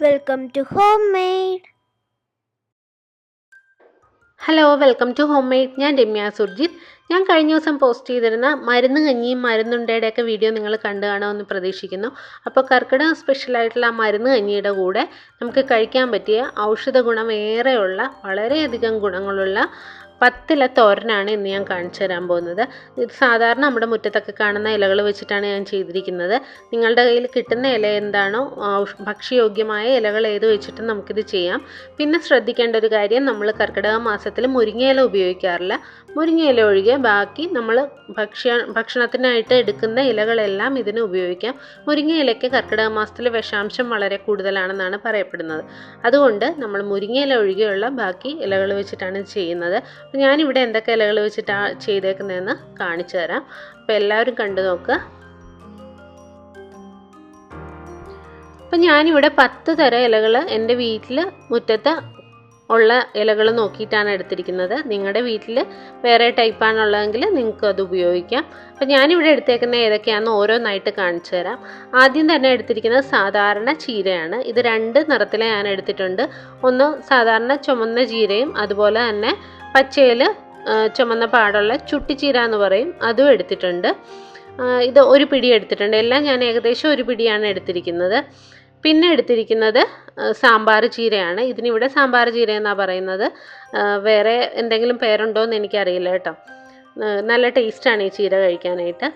Welcome to Homemade. Hello, welcome to Homemade. ഞാൻ രമ്യ സുർജിത്ത്. ഞാൻ കഴിഞ്ഞ ദിവസം പോസ്റ്റ് ചെയ്തിരുന്ന മരുന്ന് കഞ്ഞിയും മരുന്നുണ്ടയുടെയൊക്കെ വീഡിയോ നിങ്ങൾ കണ്ടു കാണുമെന്ന് പ്രതീക്ഷിക്കുന്നു. അപ്പോൾ കർക്കിടകം സ്പെഷ്യലായിട്ടുള്ള ആ മരുന്ന് കഞ്ഞിയുടെ കൂടെ നമുക്ക് കഴിക്കാൻ പറ്റിയ ഔഷധ ഗുണം ഏറെയുള്ള വളരെയധികം ഗുണങ്ങളുള്ള 10 ഇല തോരനാണ് ഇന്ന് ഞാൻ കാണിച്ചു തരാൻ പോകുന്നത്. ഇത് സാധാരണ നമ്മുടെ മുറ്റത്തൊക്കെ കാണുന്ന ഇലകൾ വെച്ചിട്ടാണ് ഞാൻ ചെയ്തിരിക്കുന്നത്. നിങ്ങളുടെ കയ്യിൽ കിട്ടുന്ന ഇല എന്താണോ, ഭക്ഷ്യയോഗ്യമായ ഇലകൾ ഏത് വെച്ചിട്ടും നമുക്കിത് ചെയ്യാം. പിന്നെ ശ്രദ്ധിക്കേണ്ട ഒരു കാര്യം, നമ്മൾ കർക്കിടക മാസത്തിൽ മുരിങ്ങയില ഉപയോഗിക്കാറില്ല. മുരിങ്ങയില ഒഴികെ ബാക്കി നമ്മൾ ഭക്ഷണത്തിനായിട്ട് എടുക്കുന്ന ഇലകളെല്ലാം ഇതിന് ഉപയോഗിക്കാം. മുരിങ്ങയിലയ്ക്ക് കർക്കിടക മാസത്തിൽ വിഷാംശം വളരെ കൂടുതലാണെന്നാണ് പറയപ്പെടുന്നത്. അതുകൊണ്ട് നമ്മൾ മുരിങ്ങയില ഒഴികെയുള്ള ബാക്കി ഇലകൾ വെച്ചിട്ടാണ് ചെയ്യുന്നത്. അപ്പോൾ ഞാനിവിടെ എന്തൊക്കെ ഇലകൾ വെച്ചിട്ടാണ് ചെയ്തേക്കുന്നതെന്ന് കാണിച്ചു തരാം. അപ്പോൾ എല്ലാവരും കണ്ടു നോക്കുക. അപ്പം ഞാനിവിടെ 10 തരം ഇലകൾ എൻ്റെ വീട്ടിൽ മുറ്റത്ത് ഉള്ള ഇലകൾ നോക്കിയിട്ടാണ് എടുത്തിരിക്കുന്നത്. നിങ്ങളുടെ വീട്ടിൽ വേറെ ടൈപ്പാണുള്ളതെങ്കിൽ നിങ്ങൾക്ക് അത് ഉപയോഗിക്കാം. അപ്പം ഞാനിവിടെ എടുത്തേക്കുന്ന ഏതൊക്കെയാണെന്ന് ഓരോന്നായിട്ട് കാണിച്ചു തരാം. ആദ്യം തന്നെ എടുത്തിരിക്കുന്നത് സാധാരണ ചീരയാണ്. ഇത് 2 നിറത്തിൽ ഞാൻ എടുത്തിട്ടുണ്ട്. ഒന്ന് സാധാരണ ചുമന്ന ചീരയും അതുപോലെ തന്നെ പച്ചയിൽ ചുമന്ന പാടുള്ള ചുട്ടിച്ചീര എന്ന് പറയും, അതും എടുത്തിട്ടുണ്ട്. ഇത് ഒരു പിടി എടുത്തിട്ടുണ്ട്. എല്ലാം ഞാൻ ഏകദേശം ഒരു പിടിയാണ് എടുത്തിരിക്കുന്നത്. പിന്നെ എടുത്തിരിക്കുന്നത് സാമ്പാർ ചീരയാണ്. ഇതിനിവിടെ സാമ്പാർ ചീര എന്നാണ് പറയുന്നത്. വേറെ എന്തെങ്കിലും പേരുണ്ടോ എന്ന് എനിക്കറിയില്ല കേട്ടോ. നല്ല ടേസ്റ്റാണ് ഈ ചീര കഴിക്കാനായിട്ട്.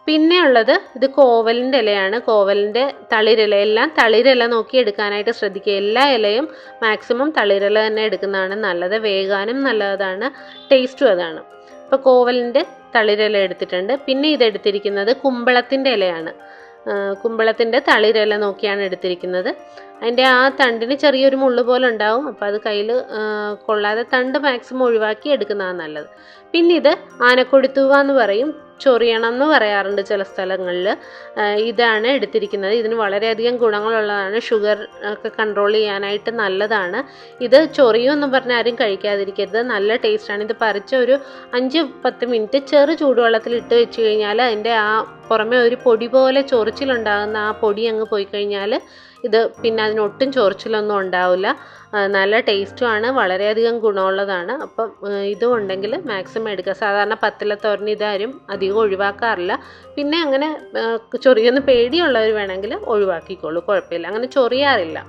പിന്നെ ഉള്ളത് ഇത് കോവലിൻ്റെ ഇലയാണ്. കോവലിൻ്റെ തളിരില, എല്ലാം തളിരില നോക്കി എടുക്കാനായിട്ട് ശ്രദ്ധിക്കുക. എല്ലാ ഇലയും മാക്സിമം തളിരില തന്നെ എടുക്കുന്നതാണ് നല്ലത്. വേകാനും നല്ലതാണ്, ടേസ്റ്റും അതാണ്. അപ്പോൾ കോവലിൻ്റെ തളിരില എടുത്തിട്ടുണ്ട്. പിന്നെ ഇതെടുത്തിരിക്കുന്നത് കുമ്പളത്തിൻ്റെ ഇലയാണ്. കുമ്പളത്തിൻ്റെ തളിരില നോക്കിയാണ് എടുത്തിരിക്കുന്നത്. അതിൻ്റെ ആ തണ്ടിന് ചെറിയൊരു മുള്ളു പോലെ ഉണ്ടാവും. അപ്പോൾ അത് കയ്യിൽ കൊള്ളാതെ തണ്ട് മാക്സിമം ഒഴിവാക്കി എടുക്കുന്നതാണ് നല്ലത്. പിന്നെ ഇത് ആനക്കൊടിത്തൂവ എന്ന് പറയും, ചൊറിയണം എന്ന് പറയാറുണ്ട് ചില സ്ഥലങ്ങളിൽ. ഇതാണ് എടുത്തിരിക്കുന്നത്. ഇതിന് വളരെയധികം ഗുണങ്ങളുള്ളതാണ്. ഷുഗർ ഒക്കെ കൺട്രോൾ ചെയ്യാനായിട്ട് നല്ലതാണ്. ഇത് ചൊറിയുമെന്ന് പറഞ്ഞാൽ ആരും കഴിക്കാതിരിക്കരുത്. നല്ല ടേസ്റ്റാണ്. ഇത് പറിച്ച് ഒരു 5-10 മിനിറ്റ് ചെറു ചൂടുവെള്ളത്തിൽ ഇട്ട് വെച്ച് കഴിഞ്ഞാൽ അതിൻ്റെ ആ പുറമെ ഒരു പൊടി പോലെ ചൊറിച്ചിലുണ്ടാകുന്ന ആ പൊടി അങ്ങ് പോയി കഴിഞ്ഞാൽ ഇത് പിന്നെ അതിനൊട്ടും ചൊറിച്ചിലൊന്നും ഉണ്ടാവില്ല. നല്ല ടേസ്റ്റുമാണ്, വളരെയധികം ഗുണമുള്ളതാണ്. അപ്പം ഇതും ഉണ്ടെങ്കിൽ മാക്സിമം എടുക്കുക. സാധാരണ 10 ഇല തോരൻ ഇതാരും അധികം ഒഴിവാക്കാറില്ല. പിന്നെ അങ്ങനെ ചൊറിയൊന്ന് പേടിയുള്ളവർ വേണമെങ്കിൽ ഒഴിവാക്കിക്കോളൂ, കുഴപ്പമില്ല. അങ്ങനെ ചൊറിയാറില്ല.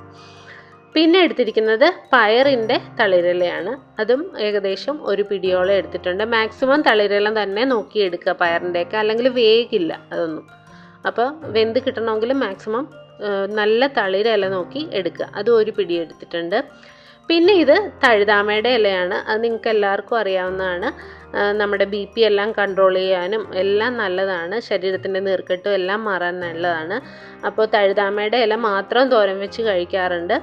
പിന്നെ എടുത്തിരിക്കുന്നത് പയറിൻ്റെ തളിരിലയാണ്. അതും ഏകദേശം ഒരു പിടിയോളം എടുത്തിട്ടുണ്ട്. മാക്സിമം തളിരില തന്നെ നോക്കിയെടുക്കുക പയറിൻ്റെയൊക്കെ, അല്ലെങ്കിൽ വേഗില്ല അതൊന്നും. അപ്പോൾ വെന്ത് കിട്ടണമെങ്കിൽ മാക്സിമം നല്ല തളിരില നോക്കി എടുക്കുക. അതും ഒരു പിടി എടുത്തിട്ടുണ്ട്. പിന്നെ ഇത് തഴുതാമയുടെ ഇലയാണ്. അത് നിങ്ങൾക്ക് എല്ലാവർക്കും അറിയാവുന്നതാണ്. നമ്മുടെ BP എല്ലാം കൺട്രോൾ ചെയ്യാനും എല്ലാം നല്ലതാണ്. ശരീരത്തിൻ്റെ നീർക്കെട്ടും എല്ലാം മാറാൻ നല്ലതാണ്. അപ്പോൾ തഴുതാമയുടെ ഇല മാത്രം തോരൻ വെച്ച് കഴിക്കാറുണ്ട്.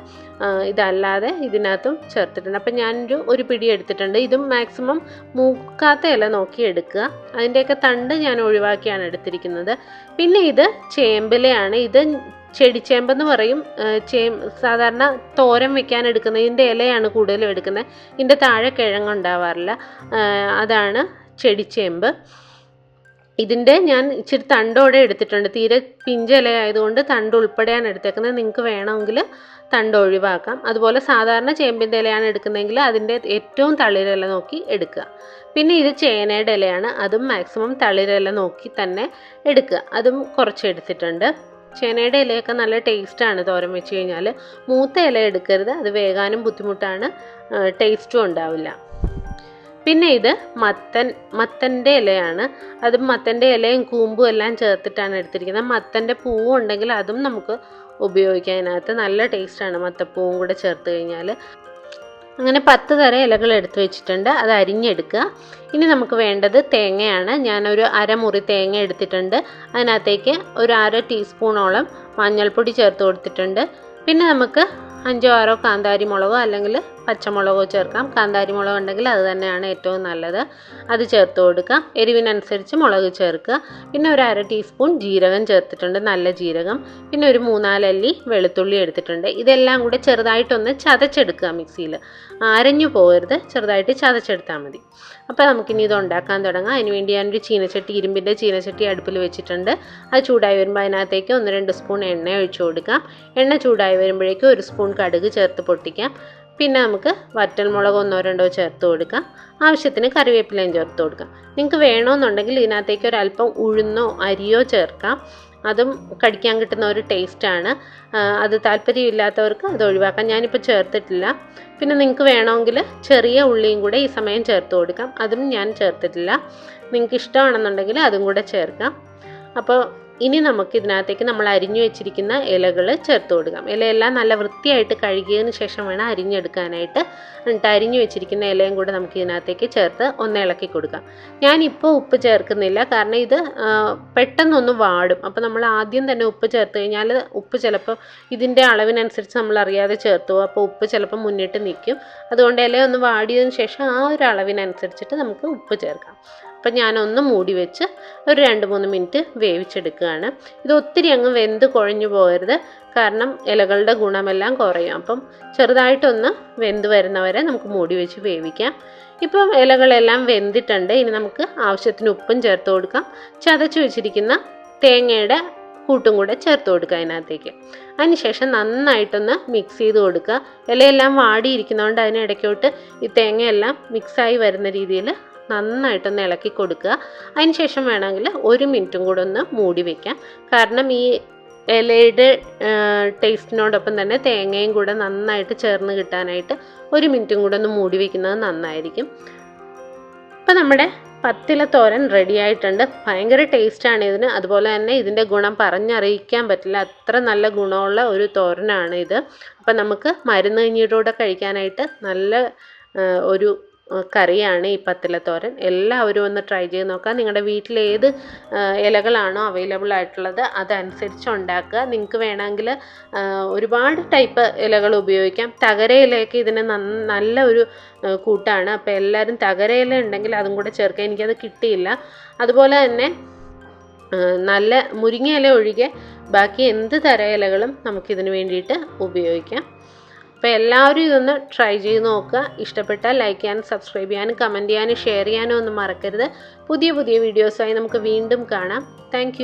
ഇതല്ലാതെ ഇതിനകത്തും ചേർത്തിട്ടുണ്ട്. അപ്പം ഞാനൊരു ഒരു പിടി എടുത്തിട്ടുണ്ട്. ഇതും മാക്സിമം മൂക്കാത്ത ഇല നോക്കി എടുക്കുക. അതിൻ്റെയൊക്കെ തണ്ട് ഞാൻ ഒഴിവാക്കിയാണ് എടുത്തിരിക്കുന്നത്. പിന്നെ ഇത് ചേമ്പിലയാണ്. ഇത് ചെടിച്ചേമ്പെന്ന് പറയും. സാധാരണ തോരൻ വെക്കാൻ എടുക്കുന്നത് ഇതിൻ്റെ ഇലയാണ് കൂടുതലും എടുക്കുന്നത്. ഇതിൻ്റെ താഴെ കിഴങ്ങുണ്ടാവാറില്ല. അതാണ് ചെടിച്ചേമ്പ്. ഇതിൻ്റെ ഞാൻ ഇച്ചിരി തണ്ടോടെ എടുത്തിട്ടുണ്ട്. തീരെ പിഞ്ചില ആയതുകൊണ്ട് തണ്ട് ഉൾപ്പെടെയാണ് എടുത്തേക്കുന്നത്. നിങ്ങൾക്ക് വേണമെങ്കിൽ തണ്ട് ഒഴിവാക്കാം. അതുപോലെ സാധാരണ ചേമ്പിൻ്റെ ഇലയാണ് എടുക്കുന്നതെങ്കിൽ അതിൻ്റെ ഏറ്റവും തളിരില നോക്കി എടുക്കുക. പിന്നെ ഇത് ചേനയുടെ ഇലയാണ്. അതും മാക്സിമം തളിരില നോക്കി തന്നെ എടുക്കുക. അതും കുറച്ച് എടുത്തിട്ടുണ്ട്. ചേനയുടെ ഇലയൊക്കെ നല്ല ടേസ്റ്റാണ് തോരൻ വെച്ച് കഴിഞ്ഞാൽ. മൂത്ത ഇല എടുക്കരുത്, അത് വേകാനും ബുദ്ധിമുട്ടാണ്, ടേസ്റ്റും ഉണ്ടാവില്ല. പിന്നെ ഇത് മത്തൻ്റെ ഇലയാണ്. അതും മത്തൻ്റെ ഇലയും കൂമ്പും എല്ലാം ചേർത്തിട്ടാണ് എടുത്തിരിക്കുന്നത്. മത്തൻ്റെ പൂവും ഉണ്ടെങ്കിൽ അതും നമുക്ക് ഉപയോഗിക്കാം. അതിനകത്ത് നല്ല ടേസ്റ്റാണ് മത്തപ്പൂവും കൂടെ ചേർത്ത് കഴിഞ്ഞാൽ. അങ്ങനെ 10 തരം ഇലകൾ എടുത്ത് വെച്ചിട്ടുണ്ട്. അത് അരിഞ്ഞെടുക്കുക. ഇനി നമുക്ക് വേണ്ടത് തേങ്ങയാണ്. ഞാനൊരു അരമുറി തേങ്ങ എടുത്തിട്ടുണ്ട്. അതിനകത്തേക്ക് ഒരു 1/2 ടീസ്പൂണോളം മഞ്ഞൾപ്പൊടി ചേർത്ത് കൊടുത്തിട്ടുണ്ട്. പിന്നെ നമുക്ക് 5-6 കാന്താരി മുളകോ അല്ലെങ്കിൽ പച്ചമുളകോ ചേർക്കാം. കാന്താരി മുളക് ഉണ്ടെങ്കിൽ അത് തന്നെയാണ് ഏറ്റവും നല്ലത്. അത് ചേർത്ത് കൊടുക്കാം. എരിവിനനുസരിച്ച് മുളക് ചേർക്കുക. പിന്നെ ഒരു 1/2 ടീസ്പൂൺ ജീരകം ചേർത്തിട്ടുണ്ട്, നല്ല ജീരകം. പിന്നെ ഒരു 3-4 അല്ലി വെളുത്തുള്ളി എടുത്തിട്ടുണ്ട്. ഇതെല്ലാം കൂടെ ചെറുതായിട്ടൊന്ന് ചതച്ചെടുക്കുക മിക്സിയിൽ. അരഞ്ഞു പോകരുത്, ചെറുതായിട്ട് ചതച്ചെടുത്താൽ മതി. അപ്പോൾ നമുക്കിനി ഇത് ഉണ്ടാക്കാൻ തുടങ്ങാം. അതിനുവേണ്ടി ഞാനൊരു ചീനച്ചട്ടി, ഇരുമ്പിൻ്റെ ചീനച്ചട്ടി അടുപ്പിൽ വെച്ചിട്ടുണ്ട്. അത് ചൂടായി വരുമ്പോൾ അതിനകത്തേക്ക് 1-2 സ്പൂൺ എണ്ണ ഒഴിച്ചു കൊടുക്കാം. എണ്ണ ചൂടായി വരുമ്പോഴേക്കും 1 സ്പൂൺ കടുക് ചേർത്ത് പൊട്ടിക്കാം. പിന്നെ നമുക്ക് വറ്റൽമുളക് 1-2 ചേർത്ത് കൊടുക്കാം. ആവശ്യത്തിന് കറിവേപ്പിലയും ചേർത്ത് കൊടുക്കാം. നിങ്ങൾക്ക് വേണമെന്നുണ്ടെങ്കിൽ ഇതിനകത്തേക്ക് ഒരല്പം ഉഴുന്നോ അരിയോ ചേർക്കാം. അതും കടിക്കാൻ കിട്ടുന്ന ഒരു ടേസ്റ്റാണ്. അത് താല്പര്യമില്ലാത്തവർക്ക് അത് ഒഴിവാക്കാം. ഞാനിപ്പോൾ ചേർത്തിട്ടില്ല. പിന്നെ നിങ്ങൾക്ക് വേണമെങ്കിൽ ചെറിയ ഉള്ളിയും കൂടെ ഈ സമയം ചേർത്ത് കൊടുക്കാം. അതും ഞാൻ ചേർത്തിട്ടില്ല. നിങ്ങൾക്ക് ഇഷ്ടമാണെന്നുണ്ടെങ്കിൽ അതും കൂടെ ചേർക്കാം. അപ്പോൾ ഇനി നമുക്ക് ഇതിനകത്തേക്ക് നമ്മൾ അരിഞ്ഞു വെച്ചിരിക്കുന്ന ഇലകൾ ചേർത്ത് കൊടുക്കാം. ഇലയെല്ലാം നല്ല വൃത്തിയായിട്ട് കഴുകിയതിന് ശേഷം വേണം അരിഞ്ഞെടുക്കാനായിട്ട്. എന്നിട്ട് അരിഞ്ഞു വെച്ചിരിക്കുന്ന ഇലയും കൂടെ നമുക്ക് ഇതിനകത്തേക്ക് ചേർത്ത് ഒന്ന് ഇളക്കി കൊടുക്കാം. ഞാനിപ്പോൾ ഉപ്പ് ചേർക്കുന്നില്ല, കാരണം ഇത് പെട്ടെന്നൊന്ന് വാടും. അപ്പോൾ നമ്മൾ ആദ്യം തന്നെ ഉപ്പ് ചേർത്ത് കഴിഞ്ഞാൽ ഉപ്പ് ചിലപ്പോൾ ഇതിൻ്റെ അളവിനനുസരിച്ച് നമ്മൾ അറിയാതെ ചേർത്ത് പോകും. അപ്പോൾ ഉപ്പ് ചിലപ്പോൾ മുന്നിട്ട് നിൽക്കും. അതുകൊണ്ട് ഇല ഒന്ന് വാടിയതിന് ശേഷം ആ ഒരു അളവിനനുസരിച്ചിട്ട് നമുക്ക് ഉപ്പ് ചേർക്കാം. അപ്പം ഞാനൊന്ന് മൂടി വെച്ച് ഒരു 2-3 മിനിറ്റ് വേവിച്ചെടുക്കുകയാണ്. ഇത് ഒത്തിരി അങ്ങ് വെന്ത് കുഴഞ്ഞു പോകരുത്, കാരണം ഇലകളുടെ ഗുണമെല്ലാം കുറയും. അപ്പം ചെറുതായിട്ടൊന്ന് വെന്ത് വരുന്നവരെ നമുക്ക് മൂടി വെച്ച് വേവിക്കാം. ഇപ്പം ഇലകളെല്ലാം വെന്തിട്ടുണ്ട്. ഇനി നമുക്ക് ആവശ്യത്തിന് ഉപ്പും ചേർത്ത് കൊടുക്കാം. ചതച്ച് വെച്ചിരിക്കുന്ന തേങ്ങയുടെ കൂട്ടും കൂടെ ചേർത്ത് കൊടുക്കുക അതിനകത്തേക്ക്. അതിനുശേഷം നന്നായിട്ടൊന്ന് മിക്സ് ചെയ്ത് കൊടുക്കുക. ഇലയെല്ലാം വാടിയിരിക്കുന്നതുകൊണ്ട് അതിനിടയ്ക്കോട്ട് ഈ തേങ്ങയെല്ലാം മിക്സായി വരുന്ന രീതിയിൽ നന്നായിട്ടൊന്ന് ഇളക്കി കൊടുക്കുക. അതിനുശേഷം വേണമെങ്കിൽ 1 മിനിറ്റും കൂടെ ഒന്ന് മൂടി വയ്ക്കാം. കാരണം ഈ ഇലയുടെ ടേസ്റ്റിനോടൊപ്പം തന്നെ തേങ്ങയും കൂടെ നന്നായിട്ട് ചേർന്ന് കിട്ടാനായിട്ട് 1 മിനിറ്റും കൂടെ ഒന്ന് മൂടി വയ്ക്കുന്നത് നന്നായിരിക്കും. ഇപ്പം നമ്മുടെ പത്തില തോരൻ റെഡി ആയിട്ടുണ്ട്. ഭയങ്കര ടേസ്റ്റാണ് ഇതിന്. അതുപോലെ തന്നെ ഇതിൻ്റെ ഗുണം പറഞ്ഞറിയിക്കാൻ പറ്റില്ല, അത്ര നല്ല ഗുണമുള്ള ഒരു തോരനാണ് ഇത്. അപ്പം നമുക്ക് മരുന്ന് കഞ്ഞിയുടെ കഴിക്കാനായിട്ട് നല്ല ഒരു കറിയാണ് ഈ പത്തിലത്തോരൻ. എല്ലാവരും ഒന്ന് ട്രൈ ചെയ്ത് നോക്കാം. നിങ്ങളുടെ വീട്ടിൽ ഏത് ഇലകളാണോ അവൈലബിൾ ആയിട്ടുള്ളത് അതനുസരിച്ച് ഉണ്ടാക്കുക. നിങ്ങൾക്ക് വേണമെങ്കിൽ ഒരുപാട് ടൈപ്പ് ഇലകൾ ഉപയോഗിക്കാം. തകര ഇലയൊക്കെ ഇതിന് നല്ല ഒരു കൂട്ടാണ്. അപ്പോൾ എല്ലാവരും തകര ഇല ഉണ്ടെങ്കിൽ അതും കൂടെ ചേർക്കുക. എനിക്കത് കിട്ടിയില്ല. അതുപോലെ തന്നെ നല്ല മുരിങ്ങ ഇല ഒഴികെ ബാക്കി എന്ത് തരം ഇലകളും നമുക്കിതിന് വേണ്ടിയിട്ട് ഉപയോഗിക്കാം. അപ്പോൾ എല്ലാവരും ഇതൊന്ന് ട്രൈ ചെയ്ത് നോക്കുക. ഇഷ്ടപ്പെട്ടാൽ ലൈക്ക് ചെയ്യാനും സബ്സ്ക്രൈബ് ചെയ്യാനും കമൻറ്റ് ചെയ്യാനും ഷെയർ ചെയ്യാനും ഒന്നും മറക്കരുത്. പുതിയ വീഡിയോസായി നമുക്ക് വീണ്ടും കാണാം. താങ്ക്